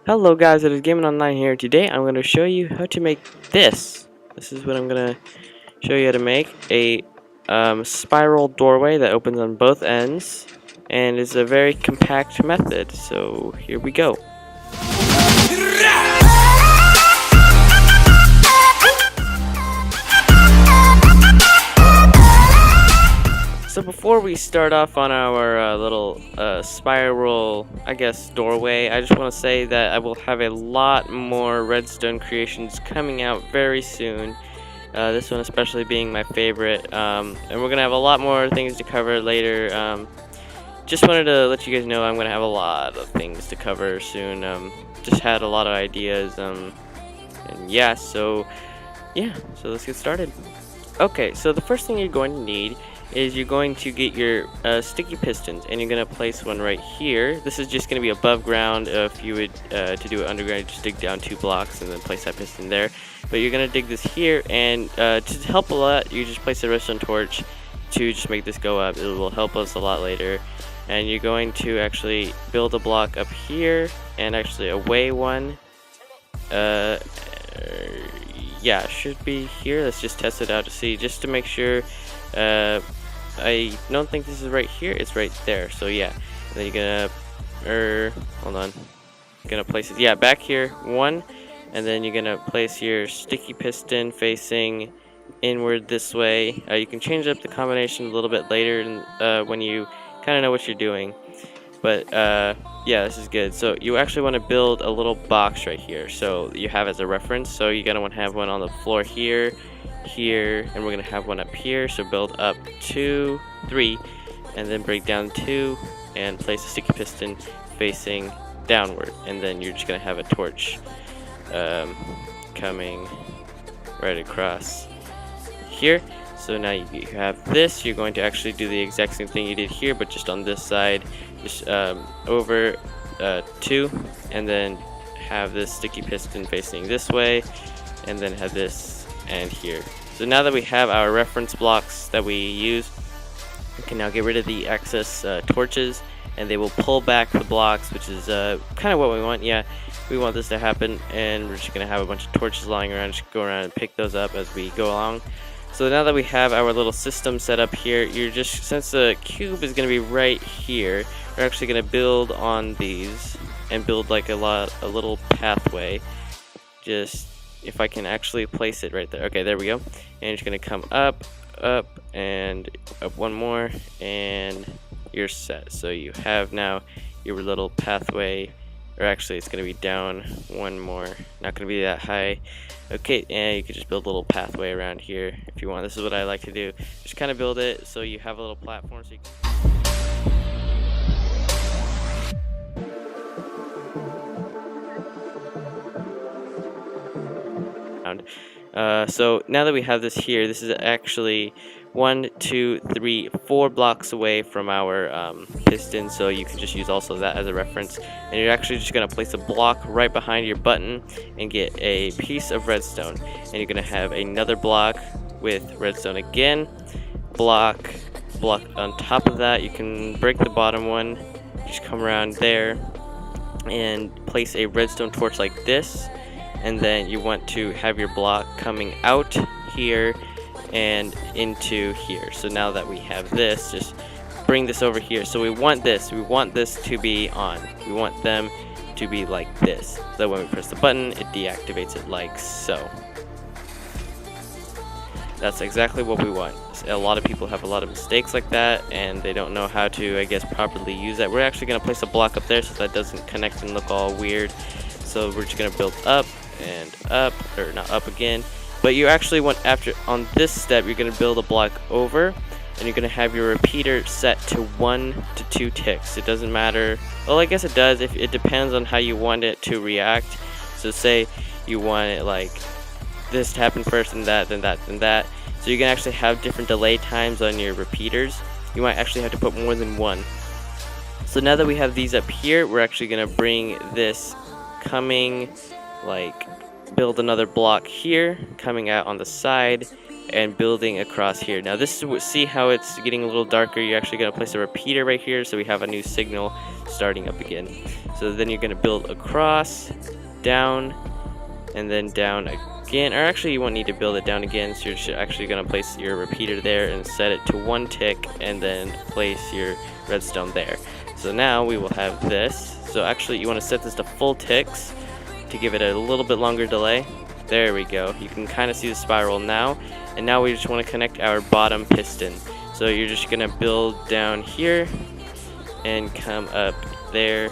Hello guys, it is Gaming Online here. Today I'm going to show you how to make this. This is what I'm going to show you how to make. A spiral doorway that opens on both ends and is a very compact method. So here we go. So before we start off on our little spiral, I guess, doorway, I just want to say that I will have a lot more redstone creations coming out very soon. This one especially being my favorite, and we're going to have a lot more things to cover later. Just wanted to let you guys know I'm going to have a lot of things to cover soon. Just had a lot of ideas, and yeah, so let's get started. Okay, so the first thing you're going to need is you're going to get your sticky pistons, and you're going to place one right here. This is just going to be above ground. If you would to do it underground, just dig down 2 blocks and then place that piston there. But you're going to dig this here, and to help a lot, you just place a redstone torch to just make this go up. It will help us a lot later. And you're going to actually build a block up here, and actually away one. Yeah, it should be here. Let's just test it out to see, just to make sure. I don't think this is right here. It's right there. So yeah, and then you're gonna, hold on. You're gonna place it, yeah, back here, one, and then you're gonna place your sticky piston facing inward this way. You can change up the combination a little bit later, when you kind of know what you're doing. But yeah, this is good. So you actually want to build a little box right here, so you have as a reference. So you're gonna want to have one on the floor here, and we're gonna have one up here. So build up 2, 3, and then break down 2, and place a sticky piston facing downward, and then you're just gonna have a torch coming right across here. So now you have this. You're going to actually do the exact same thing you did here, but just on this side, just over 2, and then have this sticky piston facing this way, and then have this and here. So now that we have our reference blocks that we use, we can now get rid of the excess torches, and they will pull back the blocks, which is kind of what we want. Yeah, we want this to happen, and we're just gonna have a bunch of torches lying around. Just go around and pick those up as we go along. So now that we have our little system set up here, since the cube is going to be right here, we're actually going to build on these and build like a little pathway. Just, if I can actually place it right there. Okay, there we go. And it's going to come up, and up one more, and you're set. So you have now your little pathway, or actually it's going to be down one more, not going to be that high. Okay, and you can just build a little pathway around here if you want. This is what I like to do. Just kind of build it so you have a little platform. So you can so now that we have this here, this is actually 1, 2, 3, 4 blocks away from our piston, so you can just use also that as a reference. And you're actually just going to place a block right behind your button and get a piece of redstone, and you're going to have another block with redstone again, block on top of that. You can break the bottom one, just come around there and place a redstone torch like this, and then you want to have your block coming out here and into here. So now that we have this, just bring this over here. So we want this to be on. We want them to be like this. So when we press the button, it deactivates it like so. That's exactly what we want. A lot of people have a lot of mistakes like that, and they don't know how to, I guess, properly use that. We're actually going to place a block up there so that doesn't connect and look all weird. So we're just going to build up and up, or not up again. But you actually want, on this step, you're going to build a block over, and you're going to have your repeater set to 1 to 2 ticks. It doesn't matter. Well, I guess it does. If it depends on how you want it to react. So say you want it like this to happen first, and that, then that, then that. So you can actually have different delay times on your repeaters. You might actually have to put more than one. So now that we have these up here, we're actually going to bring this coming like build another block here, coming out on the side, and building across here. Now this is, see how it's getting a little darker. You're actually going to place a repeater right here, so we have a new signal starting up again. So then you're going to build across, down, and then down again. Or actually you won't need to build it down again, so you're actually going to place your repeater there and set it to 1 tick, and then place your redstone there. So now we will have this. So actually you want to set this to full ticks to give it a little bit longer delay. There we go. You can kind of see the spiral now. And now we just want to connect our bottom piston. So you're just going to build down here and come up there,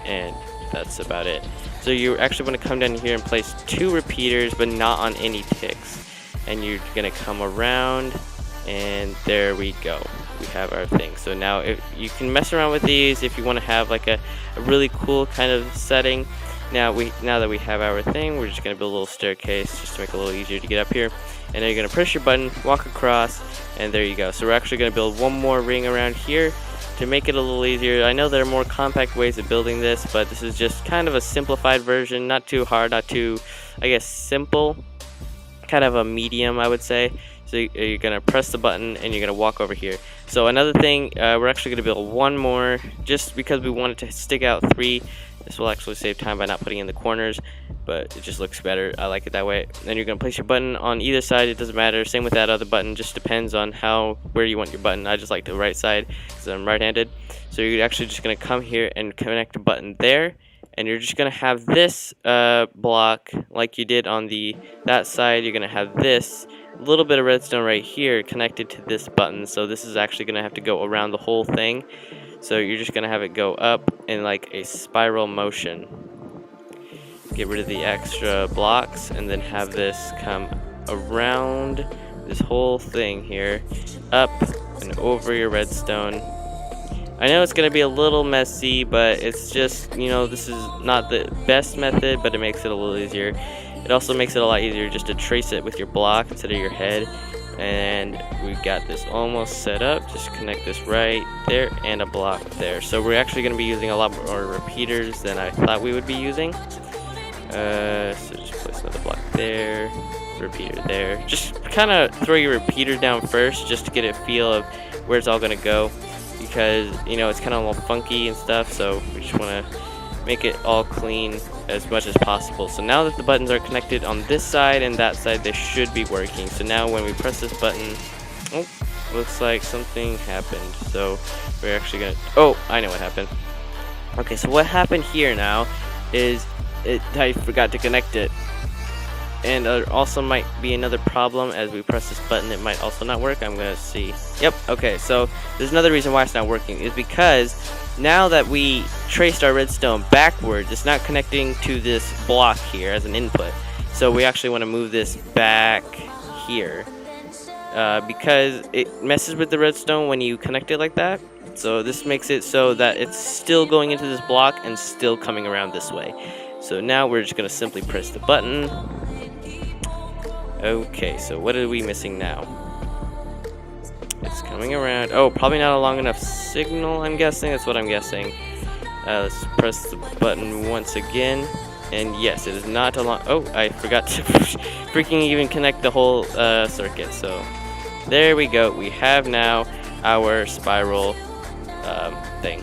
and that's about it. So you actually want to come down here and place 2 repeaters, but not on any ticks. And you're going to come around, and there we go. We have our thing. So now if you can mess around with these if you want to have like a really cool kind of setting. Now that we have our thing, we're just going to build a little staircase just to make it a little easier to get up here. And then you're going to press your button, walk across, and there you go. So we're actually going to build one more ring around here to make it a little easier. I know there are more compact ways of building this, but this is just kind of a simplified version. Not too hard, not too, I guess, simple. Kind of a medium, I would say. So you're going to press the button and you're going to walk over here. So another thing, we're actually going to build one more just because we want it to stick out 3. This will actually save time by not putting in the corners, but it just looks better. I like it that way. Then you're going to place your button on either side. It doesn't matter. Same with that other button. Just depends on where you want your button. I just like the right side because I'm right-handed. So you're actually just going to come here and connect the button there. And you're just going to have this block like you did on that side. You're going to have this little bit of redstone right here connected to this button. So this is actually going to have to go around the whole thing. So you're just going to have it go up in like a spiral motion. Get rid of the extra blocks and then have this come around this whole thing here, up and over your redstone. I know it's going to be a little messy, but it's just, you know, this is not the best method, but it makes it a little easier. It also makes it a lot easier just to trace it with your block instead of your head. And we got this almost set up. Just connect this right there and a block there. So we're actually going to be using a lot more repeaters than I thought we would be using. So just place another block there, repeater there. Just kind of throw your repeater down first just to get a feel of where it's all going to go. Because, you know, it's kind of a little funky and stuff. So we just want to make it all clean as much as possible. So now that the buttons are connected on this side and that side, they should be working. So now when we press this button, oh, looks like something happened. So we're actually gonna, oh, I know what happened. Okay, so what happened here now is I forgot to connect it. And there also might be another problem as we press this button. It might also not work. I'm gonna see. Yep, okay, so there's another reason why it's not working is because now that we traced our redstone backwards, it's not connecting to this block here as an input. So we actually want to move this back here because it messes with the redstone when you connect it like that. So this makes it so that it's still going into this block and still coming around this way. So now we're just going to simply press the button. Okay, so what are we missing now? It's coming around. Oh, probably not a long enough signal, I'm guessing. That's what I'm guessing. Let's press the button once again. And yes, it is not a long... Oh, I forgot to freaking even connect the whole circuit. So there we go. We have now our spiral thing.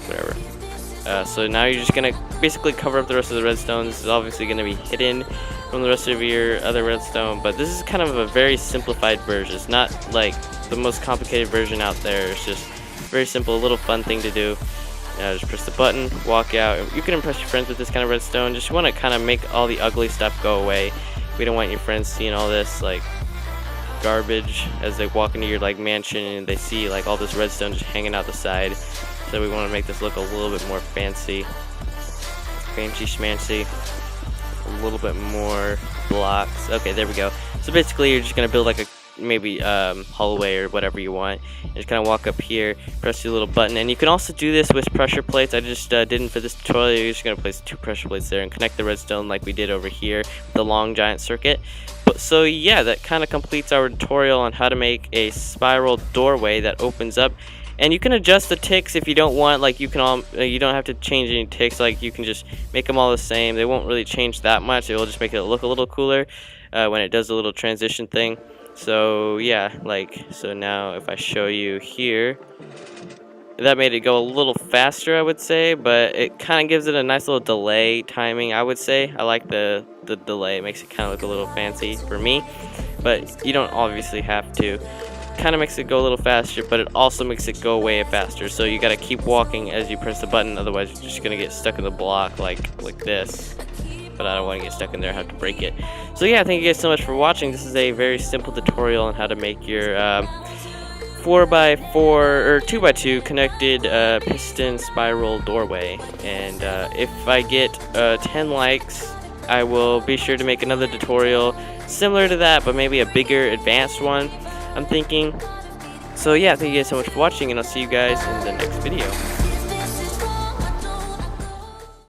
Whatever. So now you're just going to basically cover up the rest of the redstone. This is obviously going to be hidden from the rest of your other redstone. But this is kind of a very simplified version. It's not like the most complicated version out there. It's just very simple, a little fun thing to do. Just press the button, walk out. You can impress your friends with this kind of redstone. Just want to kind of make all the ugly stuff go away. We don't want your friends seeing all this like garbage as they walk into your like mansion and they see like all this redstone just hanging out the side. So we want to make this look a little bit more fancy schmancy. A little bit more blocks. Okay, there we go. So basically you're just gonna build like a maybe hallway or whatever you want. And just kind of walk up here, press your little button, and you can also do this with pressure plates. I just didn't for this tutorial. You're just gonna place 2 pressure plates there and connect the redstone like we did over here with the long giant circuit. But so yeah, that kind of completes our tutorial on how to make a spiral doorway that opens up And you can adjust the ticks if you don't want, like you don't have to change any ticks, like you can just make them all the same. They won't really change that much. It will just make it look a little cooler when it does the little transition thing. So yeah, so now if I show you here, that made it go a little faster, I would say, but it kind of gives it a nice little delay timing, I would say. I like the delay. It makes it kind of look a little fancy for me, but you don't obviously have to. Kind of makes it go a little faster, but it also makes it go way faster. So you got to keep walking as you press the button, otherwise you're just going to get stuck in the block like this. But I don't want to get stuck in there, I have to break it. So yeah, thank you guys so much for watching. This is a very simple tutorial on how to make your 4x4 or 2x2 connected piston spiral doorway. And if I get 10 likes, I will be sure to make another tutorial similar to that, but maybe a bigger advanced one, I'm thinking. So yeah, thank you guys so much for watching, and I'll see you guys in the next video.